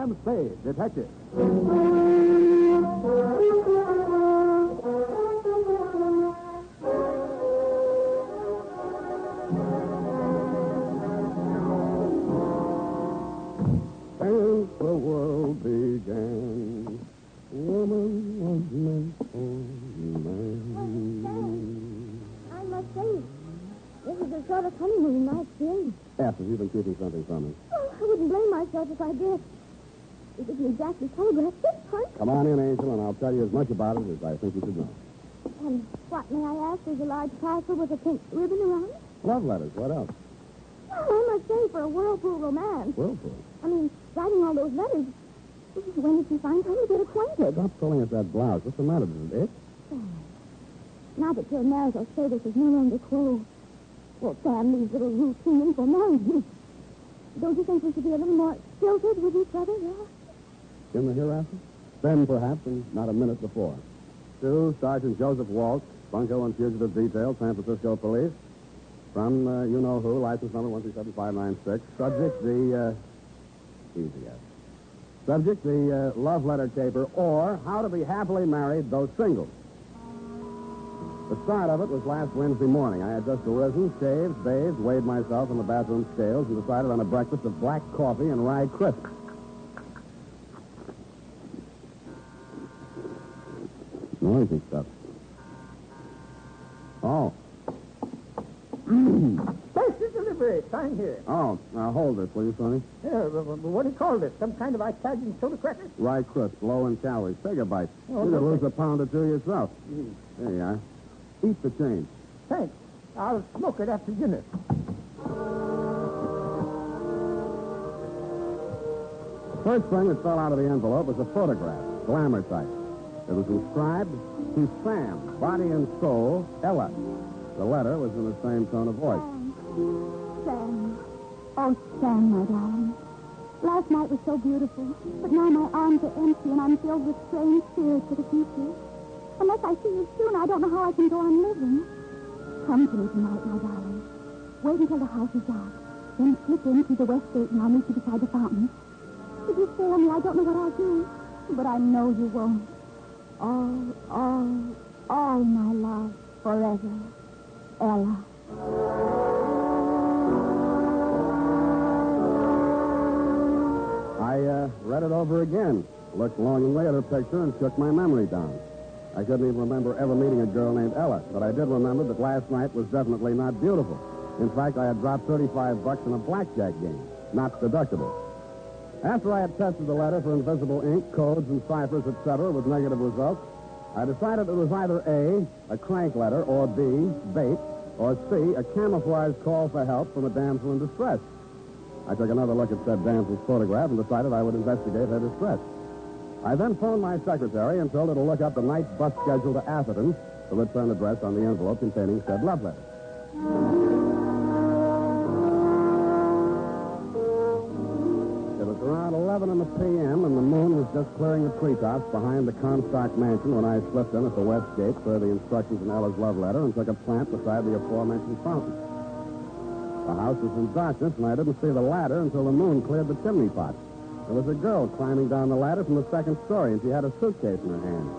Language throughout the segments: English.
am Spade, detective. Since the world began, woman was meant for man. I must say, this is a sort of honeymoon night, Jim. After you've been keeping something from me. Oh, I wouldn't blame myself if I did. It isn't exactly telegraphed this part. Come on in, Angel, and I'll tell you as much about it as I think you should know. And what, may I ask, is a large parcel with a pink ribbon around it? Love letters, what else? Well, I must say, for a whirlpool romance. Whirlpool. I mean, writing all those letters. When did you find time to get acquainted? Stop pulling at that blouse. What's the matter? Does it itch? Now that your marital status is no longer quo, well, Sam, these little routines will marry you. Don't you think we should be a little more filtered with each other, yeah? In the hereafter? Then, perhaps, and not a minute before. To Sergeant Joseph Walsh, Bunko and Fugitive Detail, San Francisco Police. From you-know-who, license number 137596. Subject, the, easy as. Subject, the love letter caper, or how to be happily married, though single. The start of it was last Wednesday morning. I had just arisen, shaved, bathed, weighed myself in the bathroom scales, and decided on a breakfast of black coffee and rye crisps. Noisy stuff. Oh. Special delivery. Sign here. Oh, now hold this, will you, Sonny? What do you call this? Some kind of Italian soda cracker? Rye crisp, low in calories. Take a bite. Oh, you could okay. lose a pound or two yourself. There you are. Eat the change. Thanks. I'll smoke it after dinner. First thing that fell out of the envelope was a photograph, glamour type. It was inscribed, to Sam, body and soul, Ella. The letter was in the same tone of voice. Sam. Oh, Sam, my darling. Last night was so beautiful, but now my arms are empty and I'm filled with strange fears for the future. Unless I see you soon, I don't know how I can go on living. Come to me tonight, my darling. Wait until the house is dark. Then slip in through the west gate and I'll meet you beside the fountain. If you fail me, I don't know what I'll do. But I know you won't. All my love, forever. Ella. I read it over again, looked longingly at her picture, and shook my memory down. I couldn't even remember ever meeting a girl named Ella, but I did remember that last night was definitely not beautiful. In fact, I had dropped $35 in a blackjack game, not deductible. After I had tested the letter for invisible ink, codes, and ciphers, etc., with negative results, I decided it was either A, a crank letter, or B, bait, or C, a camouflage call for help from a damsel in distress. I took another look at said damsel's photograph and decided I would investigate her distress. I then phoned my secretary and told her to look up the night bus schedule to Atherton, the return address on the envelope containing said love letter. It was around 11 p.m., and the moon was just clearing the treetops behind the Comstock mansion when I slipped in at the west gate for the instructions in Ella's love letter and took a plant beside the aforementioned fountain. The house was in darkness, and I didn't see the ladder until the moon cleared the chimney pot. There was a girl climbing down the ladder from the second story, and she had a suitcase in her hand.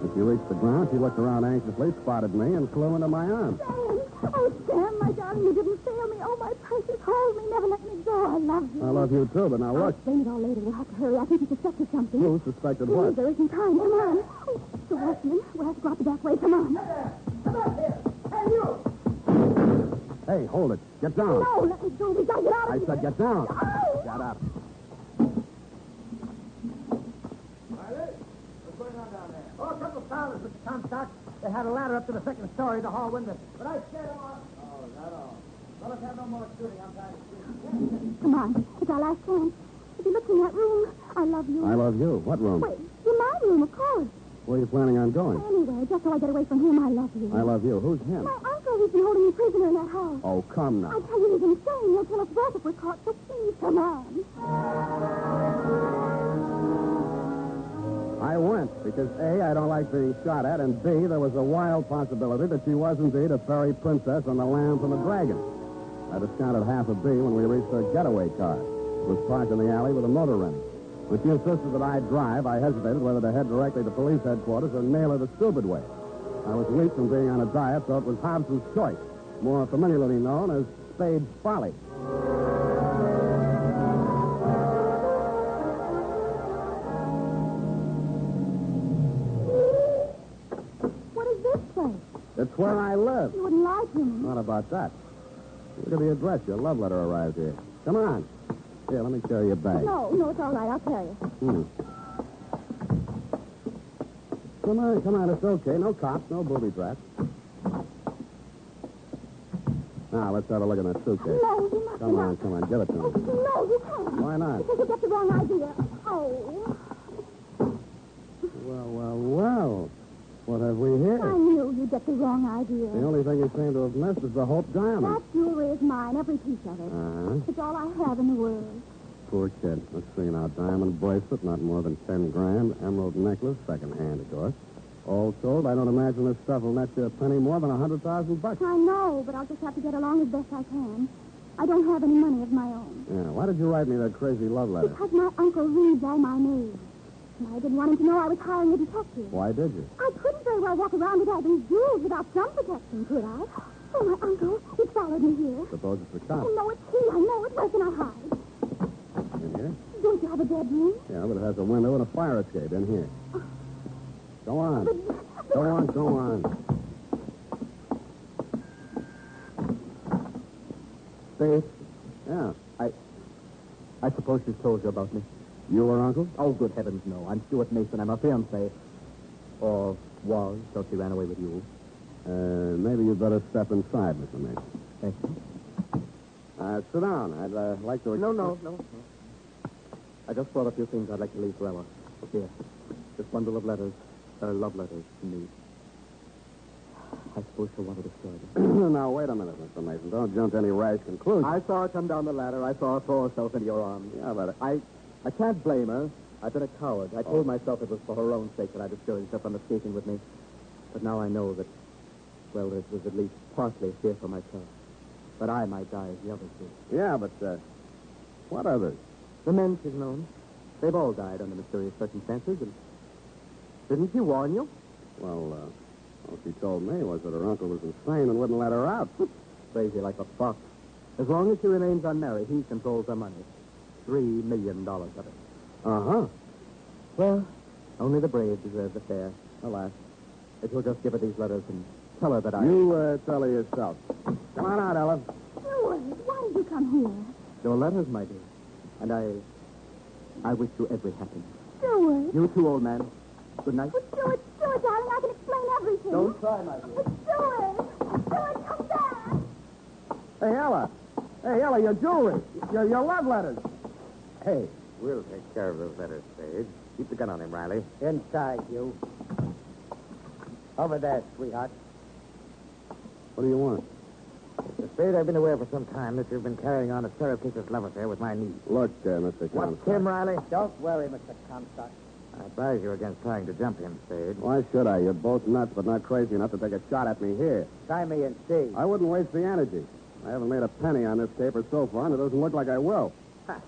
As she reached the ground, she looked around anxiously, spotted me, and flew into my arms. Sam! Oh, Sam, my darling, you didn't fail me. Oh, my precious, hold me, never let me go. I love you. I love you, too, but now I'll look. explain it all later. We'll have to hurry. I think you suspected something. Who suspected Please, what? there isn't time. Come on. Oh, the watchman. We'll have to go out the back way. Come on. Come back here. Hey, you! Hey, hold it. Get down. No, let me go. We gotta get out of I here. said get down. Oh. Shut up. What's going on down there? Oh, a couple of prowlers with the Comstock. They had a ladder up to the second story, the hall window. But I scared them off. Oh, is that all? Well, let's have no more shooting. I'm tired of shooting. Come on. It's our last chance. If you look in that room, I love you. I love you. What room? Wait, in my room, of course. Where are you planning on going? Anyway, just so I get away from him, I love you. I love you. Who's him? My uncle, he's been holding me prisoner in that house. Oh, come I now. tell you, he's insane. He'll kill us both if we're caught, so please, come on. I went because, A, I don't like being shot at, and B, there was a wild possibility that she was indeed a fairy princess on the Lamb from the Dragon. I discounted half a B when we reached her getaway car. It was parked in the alley with a motor rental. When she insisted that I drive, I hesitated whether to head directly to police headquarters or mail her the stupid way. I was weak from being on a diet, so it was Hobson's choice, more familiarly known as Spade's folly. What is this place? It's where I live. You wouldn't lie to me. Not about that. Look at the address. Your love letter arrived here. Come on. Here, let me carry your bag. No, it's all right. I'll carry it. Come on. It's okay. No cops, no booby traps. Now, let's have a look at that suitcase. No, you mustn't. Come on. Give it to me. No, you can't. Why not? Because you get the wrong idea. Oh. Well. What have we here? I knew you'd get the wrong idea. The only thing you seem to have missed is the Hope diamond. That jewelry is mine, every piece of it. It's all I have in the world. Poor kid. Let's see now. Diamond bracelet, not more than 10 grand. Emerald necklace, second hand, of course. All told, I don't imagine this stuff will net you a penny more than $100,000. I know, but I'll just have to get along as best I can. I don't have any money of my own. Yeah, why did you write me that crazy love letter? Because my uncle reads all my news. And I didn't want him to know I was hiring a detective. Why did you? I couldn't very well walk around without these jewels without some protection, could I? Oh, my uncle, he followed me here. Suppose it's the cop. Oh, no, it's he. I know it. Where can I hide? In here? Don't you have a bedroom? Yeah, but it has a window and a fire escape in here. Go on. Go on. Spade, Yeah. I suppose she's told you about me. You were uncle? Oh, good heavens, no. I'm Stuart Mason. I'm her fiancé. Or was, till she ran away with you. Maybe you'd better step inside, Mr. Mason. Thank you. Sit down. I'd like to... No. I just brought a few things I'd like to leave for Ella. Here. This bundle of letters. Love letters to me. I suppose she'll want to destroy them. Now, wait a minute, Mr. Mason. Don't jump to any rash conclusions. I saw her come down the ladder. I saw her throw herself into your arms. Yeah, but... I can't blame her. I've been a coward. I told myself it was for her own sake that I discouraged her from escaping with me. But now I know that, well, it was at least partly fear for myself. But I might die as the others did. Yeah, but, what others? The men she's known. They've all died under mysterious circumstances, and didn't she warn you? Well, all she told me was that her uncle was insane and wouldn't let her out. Crazy like a fox. As long as she remains unmarried, he controls her money. $3 million of it. Uh-huh. Well, only the brave deserve the fair. Alas. If you'll just give her these letters and tell her that I... You, tell her yourself. Come on out, Ella. Stuart, why did you come here? Your letters, my dear. And I wish you every happiness. Stuart. You too, old man. Good night. Oh, Stuart, darling, I can explain everything. Don't try, my dear. Stuart, come back. Hey, Ella, your jewelry. Your love letters. Hey, We'll take care of those letters, Spade. Keep the gun on him, Riley. inside, you. Over there, sweetheart. What do you want? Mr. Spade, I've been aware for some time that you've been carrying on a surreptitious love affair with my niece. Look, Mr. What's Tim, Riley? Don't worry, Mr. Comstock. I advise you against trying to jump him, Spade. Why should I? You're both nuts, but not crazy enough to take a shot at me here. Try me and see. I wouldn't waste the energy. I haven't made a penny on this caper so far, and it doesn't look like I will. Ha!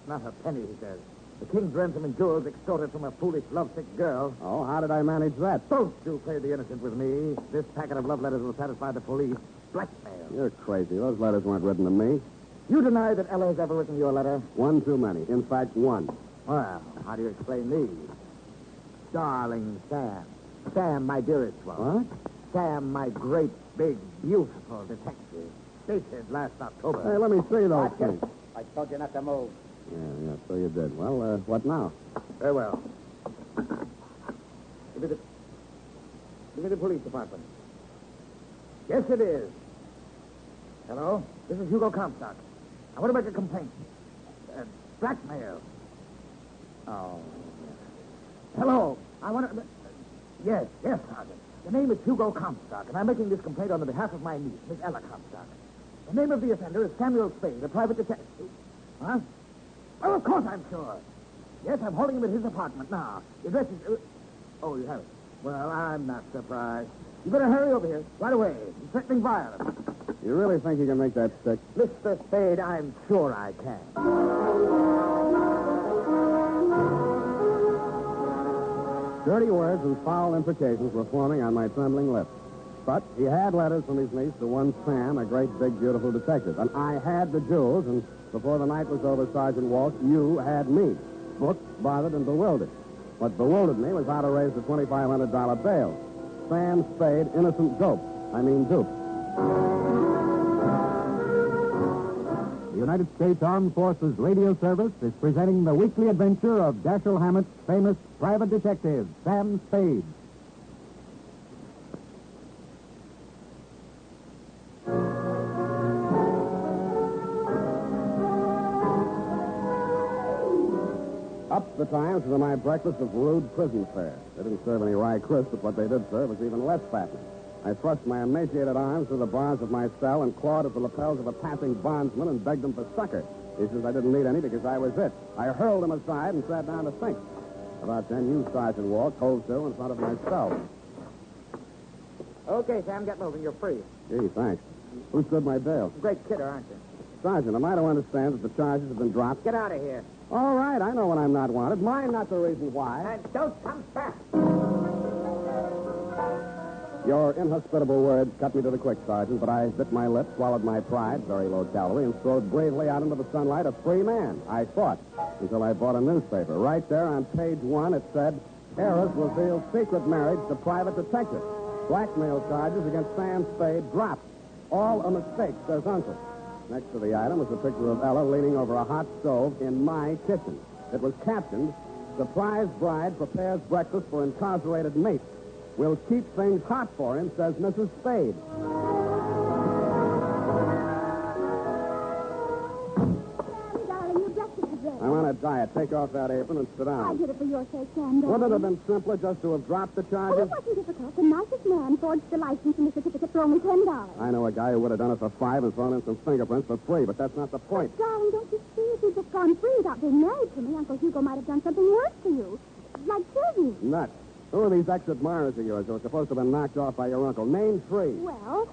Not a penny, he says. The king's ransom and jewels extorted from a foolish, lovesick girl. Oh, how did I manage that? Don't you play the innocent with me. This packet of love letters will satisfy the police. Blackmail. You're crazy. Those letters weren't written to me. You deny that Ella has ever written you a letter? One too many. In fact, one. Well, how do you explain these? Darling Sam. Sam, my dearest one. What? Sam, my great, big, beautiful detective. Dated last October. Hey, let me see those things. I told you not to move. Yeah, so you did. Well, what now? Very well. Give me the police department. Yes, it is. Hello? This is Hugo Comstock. I want to make a complaint. Blackmail. Oh. Hello. I want to... Yes, Sergeant. The name is Hugo Comstock, and I'm making this complaint on the behalf of my niece, Miss Ella Comstock. The name of the offender is Samuel Spade, a private detective. Huh? Oh, of course I'm sure. Yes, I'm holding him at his apartment now. The address is... Oh, you have it. Well, I'm not surprised. You better hurry over here. Right away. He's threatening violence. You really think you can make that stick? Mr. Spade, I'm sure I can. Dirty words and foul imprecations were forming on my trembling lips. But he had letters from his niece to one Sam, a great, big, beautiful detective. And I had the jewels, and before the night was over, Sergeant Walsh, you had me. Booked, bothered, and bewildered. What bewildered me was how to raise the $2,500 bail. Sam Spade, innocent dupe. The United States Armed Forces Radio Service is presenting the weekly adventure of Dashiell Hammett's famous private detective, Sam Spade. Up the Times to my breakfast of rude prison fare. They didn't serve any rye crisp, but what they did serve was even less fattening. I thrust my emaciated arms through the bars of my cell and clawed at the lapels of a passing bondsman and begged him for succor. He says I didn't need any because I was it. I hurled him aside and sat down to think. About then, you, Sergeant Walsh, hove to in front of my cell. Okay, Sam, get moving. You're free. Gee, thanks. Who stood my bail? Great kidder, aren't you? Sergeant, am I to understand that the charges have been dropped? Get out of here. All right, I know when I'm not wanted. Mine not the reason why. And don't come back. Your inhospitable words cut me to the quick, Sergeant, but I bit my lip, swallowed my pride, very low calorie, and strode bravely out into the sunlight a free man. I thought, until I bought a newspaper. Right there on page 1, it said, Heiress reveals secret marriage to private detective. Blackmail charges against Sam Spade dropped. All a mistake, says Uncle. Next to the item was a picture of Ella leaning over a hot stove in my kitchen. It was captioned, Surprise bride prepares breakfast for incarcerated mate. We'll keep things hot for him, says Mrs. Spade. Sam, darling, you dressed it today. I'm on a diet. Take off that apron and sit I down. did it for your sake, Sam, darling. Wouldn't it have been simpler just to have dropped the Oh, charges? it wasn't difficult. The nicest man forged the license and the certificate for only $10. I know a guy who would have done it for $5 and thrown in some fingerprints for free, but that's not the point. Darling, don't you see? If you'd just gone free without being married to me, Uncle Hugo might have done something worse to you. Like kill you. Nuts. Who are these ex-admirers of yours who are supposed to have been knocked off by your uncle? Name 3. Well,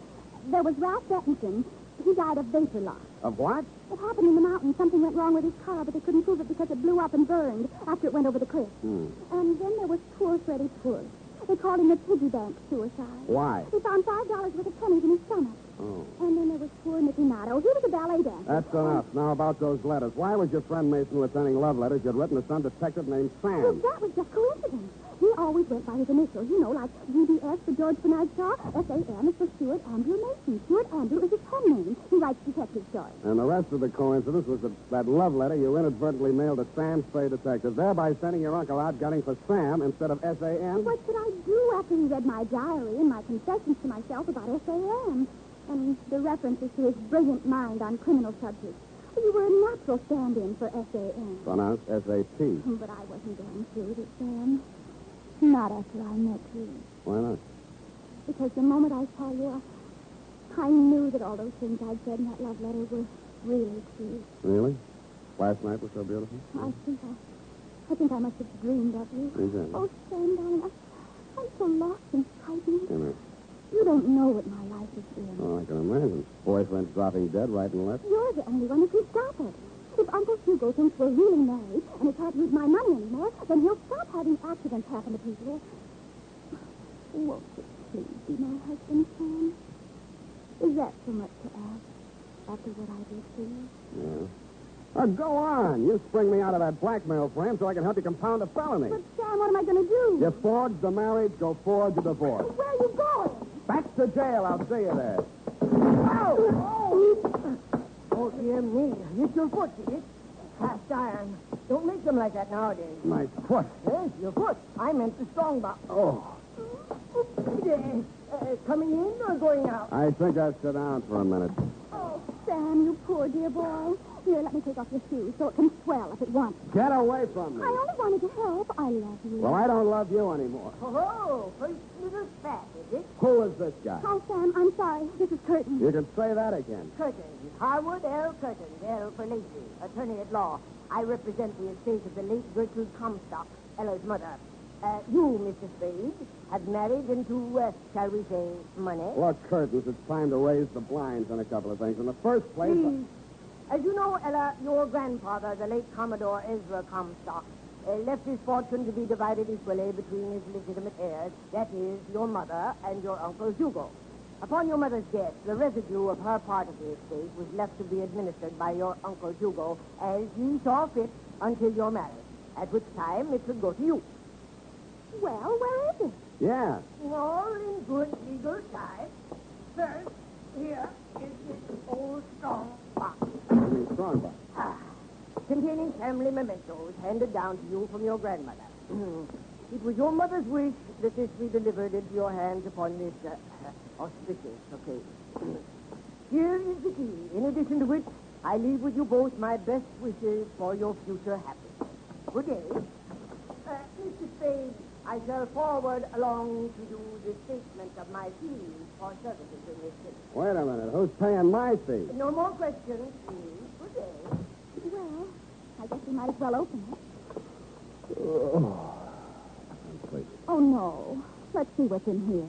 there was Ralph Bettington. He died of vapor loss. Of what? It happened in the mountains. Something went wrong with his car, but they couldn't prove it because it blew up and burned after it went over the cliff. And then there was poor Freddie Poor. They called him the piggy bank suicide. Why? He found $5 worth of pennies in his stomach. Oh. And then there was poor Nicky Nato. He was a ballet dancer. That's enough. Now about those letters. Why was your friend Mason returning love letters you'd written to some detective named Well, Sam? that was just coincidence. He always went by his initials, you know, like GBS for George Bernard Shaw, SAM is for Stuart Andrew Mason. Stuart Andrew is his pen name. He writes detective stories. And the rest of the coincidence was that love letter you inadvertently mailed to Sam Spade Detective, thereby sending your uncle out gunning for Sam instead of SAM? What could I do after he read my diary and my confessions to myself about SAM? And the references to his brilliant mind on criminal subjects. You were a natural stand-in for SAM. Pronounced SAP. But I wasn't going through it, Sam. Not after I met you. Why not? Because the moment I saw you, I knew that all those things I'd said in that love letter were really true. Really? Last night was so beautiful? I think I must have dreamed of you. Exactly. Oh, Sam, darling, I'm so lost and frightened. You know. You don't know what my life has been. Oh, I can imagine. Boyfriend's dropping dead right and left. You're the only one who can stop it. If Uncle Hugo thinks we're really married and he can't use my money anymore, then he'll stop having accidents happen to people. Won't you please be my husband, Sam? Is that so much to ask after what I did to you? Yeah. Go on. You spring me out of that blackmail frame so I can help you compound a felony. But, Sam, what am I going to do? You forged the marriage, go forge a divorce. Where are you going? Back to jail. I'll see you there. Oh, dear me. Hit your foot, did it? Cast iron. Don't make them like that nowadays. My foot. Yes, your foot. I meant the strong box. Oh. Coming in or going out? I think I'll sit down for a minute. Oh, Sam, you poor dear boy. Here, let me take off your shoes so it can swell if it wants. Get away from me. I only wanted to help. I love you. Well, I don't love you anymore. Oh, first little fat, is it? Who is this guy? Hi, Sam. I'm sorry. This is Curtin. You can say that again. Curtin. Harwood L. Curtin. L. for Lacey. Attorney at law. I represent the estate of the late Gertrude Comstock, Ella's mother. You, Mr. Spade, have married into, shall we say, money. Look, Curtis, it's time to raise the blinds on a couple of things. In the first place... Please. As you know, Ella, your grandfather, the late Commodore Ezra Comstock, left his fortune to be divided equally between his legitimate heirs, that is, your mother and your Uncle Hugo. Upon your mother's death, the residue of her part of the estate was left to be administered by your Uncle Hugo as he saw fit until your marriage, at which time it should go to you. Well, where is it? Yeah. All in good legal time. First, here is this old strong box. I mean, strong box. Containing family mementos handed down to you from your grandmother. It was your mother's wish that this be delivered into your hands upon this auspicious occasion. Here is the key, in addition to which I leave with you both my best wishes for your future happiness. Good day. Mr. Spade, I shall forward along to you the statement of my fees for services in this city. Wait a minute. Who's paying my fee? No more questions, please. Good day. Well, I guess we might as well open it. Oh, I'm sleepy. Oh, no. Let's see what's in here.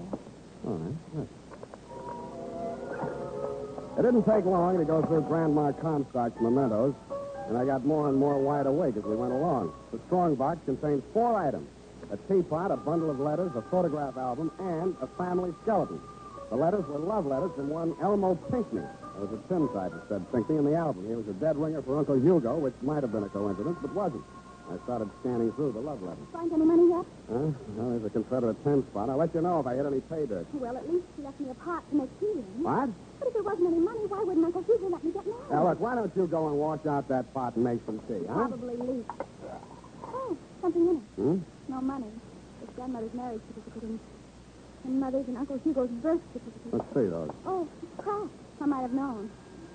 All right. Look. It didn't take long to go through Grandma Comstock's mementos, and I got more and more wide awake as we went along. The strong box contains 4 items: a teapot, a bundle of letters, a photograph album, and a family skeleton. The letters were love letters from one Elmo Pinckney. There was a tin type that said Pinckney in the album. He was a dead ringer for Uncle Hugo, which might have been a coincidence, but wasn't. I started scanning through the love letters. Find any money yet? Huh? Well, there's a Confederate 10 spot. I'll let you know if I hit any pay dirt. Well, at least he left me a pot to make tea in. What? But if there wasn't any money, why wouldn't Uncle Hugo let me get married? Now, look, why don't you go and wash out that pot and make some tea, huh? Probably leaked. Oh, something in it. Hmm? No money. His grandmother's marriage certificate and Mother's and Uncle Hugo's birth certificate. Let's see those. Oh, it's cracked. I might have known.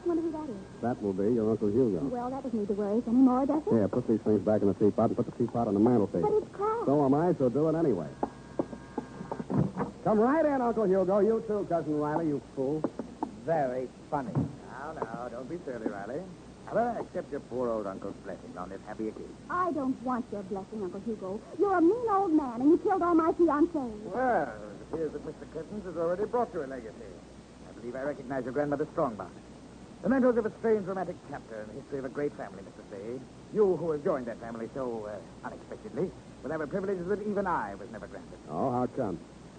I wonder who that is. That will be your Uncle Hugo. Well, that doesn't need to worry us anymore, does it? Yeah, put these things back in the teapot and put the teapot on the mantelpiece. But it's cracked. So am I, so do it anyway. Come right in, Uncle Hugo. You too, Cousin Riley, you fool. Very funny. Now, don't be silly, Riley. Ella, accept your poor old uncle's blessing on this happy occasion. I don't want your blessing, Uncle Hugo. You're a mean old man, and you killed all my fiancés. Well, it appears that Mr. Curtins has already brought you a legacy. I believe I recognize your grandmother's strongbox. Mementos of a strange romantic chapter in the history of a great family, Mr. Spade. You, who have joined that family so unexpectedly, will have a privilege that even I was never granted. Oh, how come?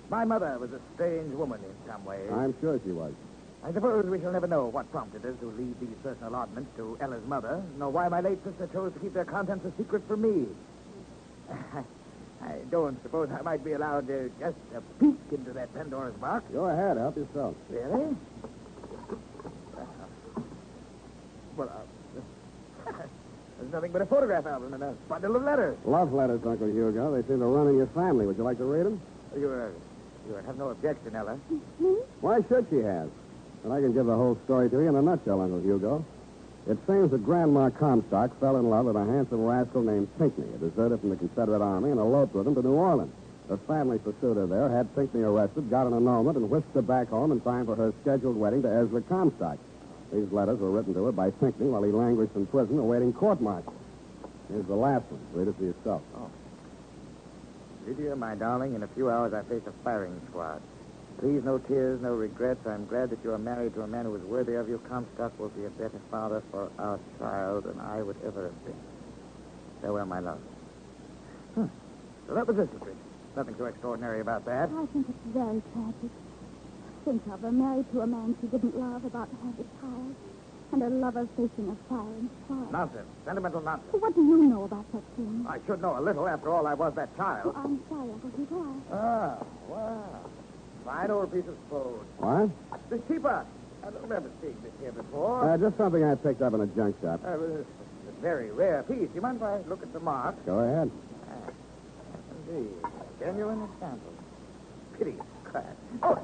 My mother was a strange woman in some ways. I'm sure she was. I suppose we shall never know what prompted us to leave these personal oddments to Ella's mother, nor why my late sister chose to keep their contents a secret from me. I don't suppose I might be allowed to just a peek into that Pandora's box. Go ahead, help yourself. Really? Well, there's nothing but a photograph album and a bundle of letters. Love letters, Uncle Hugo. They seem to run in your family. Would you like to read them? You have no objection, Ella. Me? Why should she have? And I can give the whole story to you in a nutshell, Uncle Hugo. It seems that Grandma Comstock fell in love with a handsome rascal named Pinckney, a deserter from the Confederate Army, and eloped with him to New Orleans. Her family pursued her there, had Pinckney arrested, got an annulment, and whisked her back home in time for her scheduled wedding to Ezra Comstock. These letters were written to her by Pinckney while he languished in prison awaiting court-martial. Here's the last one. Read it for yourself. Oh. Lydia, my darling, in a few hours I face a firing squad. Please, no tears, no regrets. I'm glad that you are married to a man who is worthy of you. Comstock will be a better father for our child than I would ever have been. Farewell, my love. So that was the secret. Nothing so extraordinary about that. I think it's very tragic. Think of her married to a man she didn't love, about to have a child, and her lover facing a firing squad. Nonsense. Sentimental nonsense. What do you know about such things? I should know a little. After all, I was that Oh, child. I'm sorry, Uncle Hugo. Ah, wow. Fine old piece of Spade. What? This teapot. I don't remember seeing this here before. Just something I picked up in a junk shop. It's a very rare piece. You mind if I look at the mark? Go ahead. Indeed. Genuine example. Pity it's cracked. Oh!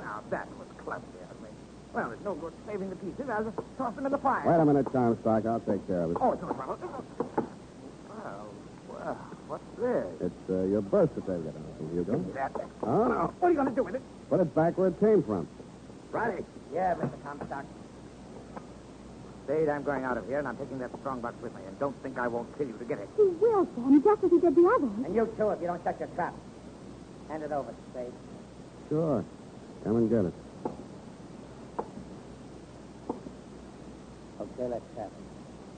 Now, that was clumsy of me. Well, there's no good saving the pieces. I'll just toss them in the fire. Wait a minute, Comstock. I'll take care of it. Oh, it's no trouble. Well, what's this? It's your birth certificate, Uncle Hugo. That. Oh, no. What are you going to do with it? Put it back where it came from. Riley. Yeah, Mr. Comstock. Spade, I'm going out of here, and I'm taking that strongbox with me. And don't think I won't kill you to get it. He will, Sam, just as he did the others. And you, too, if you don't shut your trap. Hand it over, Spade. Sure. Come and get it. Okay, let's have it.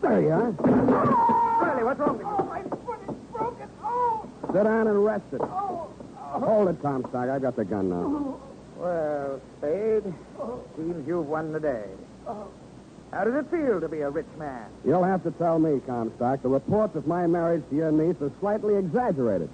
There you are. Riley, what's wrong with you? Sit down and rest it. Hold it, Comstock. I've got the gun now. Well, Spade, seems you've won the day. How does it feel to be a rich man? You'll have to tell me, Comstock. The reports of my marriage to your niece are slightly exaggerated.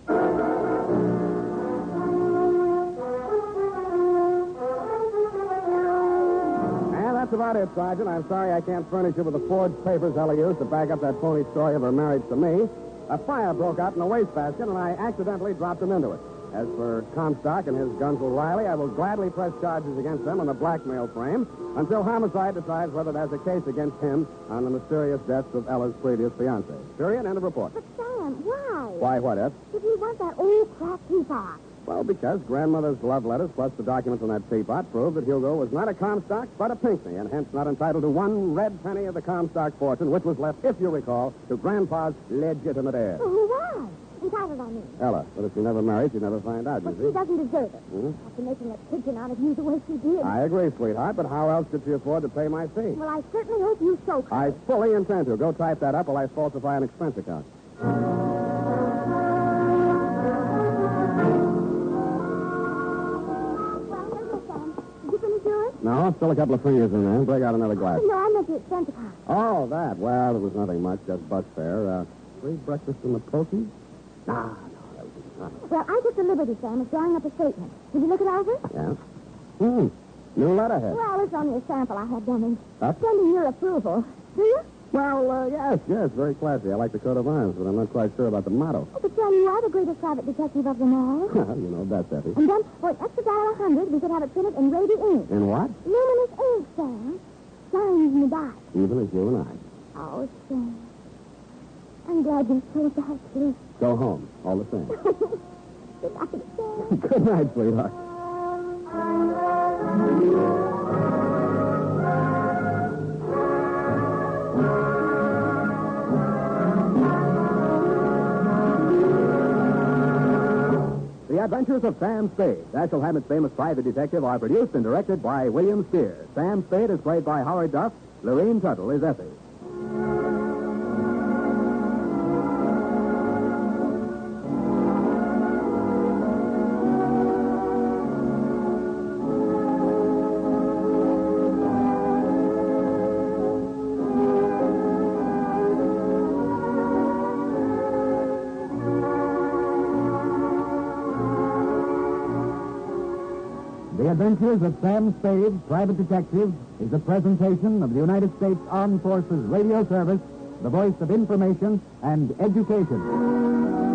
And that's about it, Sergeant. I'm sorry I can't furnish you with the forged papers Ella used to back up that phony story of her marriage to me. A fire broke out in the wastebasket, and I accidentally dropped them into it. As for Comstock and his Gunsel Riley, I will gladly press charges against them on the blackmail frame until homicide decides whether there's a case against him on the mysterious deaths of Ella's previous fiancé. Period. End of report. But, Sam, why? Why, what, Ed? Did you want that old crack teapot? Well, because Grandmother's love letters plus the documents on that teapot prove that Hugo was not a Comstock, but a Pinckney, and hence not entitled to one red penny of the Comstock fortune, which was left, if you recall, to Grandpa's legitimate heir. Well, who was? Entitled, I mean. Ella. But if she never married, she'd never find out, But you she see. doesn't deserve it. Hmm? After making a pigeon out of you the way she did. I agree, sweetheart, but how else could she afford to pay my fee? Well, I certainly hope you soak her. I fully intend to. Go type that up while I falsify an expense account. Well, here you go, Sam. Did you finish yours? No, still a couple of fingers in there. Break out another glass. No, I meant the expense account. Oh, that. Well, it was nothing much, just bus fare. Free breakfast in the Pokies? No, that was fine. Well, I took the liberty, Sam, of drawing up a statement. Did you look it over? Yeah? New letterhead. Well, it's only a sample I had done. Huh? Pending your approval. Do you? Well, yes, very classy. I like the coat of arms, but I'm not quite sure about the motto. Oh, but, Sam, you are the greatest private detective of them all. Well, you know that, Effie. And then, for an extra $100, we could have it printed in Raby ink. In what? Luminous ink, Sam. Shines in the dark. Even as you and I. Oh, Sam. I'm glad you told that, too. Go home, all the same. Good night, Sam. Good night, sweetheart. The Adventures of Sam Spade, Dashiell Hammett's famous private detective, are produced and directed by William Steer. Sam Spade is played by Howard Duff. Lorene Tuttle is Effie. The Adventures of Sam Spade, Private Detective, is a presentation of the United States Armed Forces Radio Service, the voice of information and education.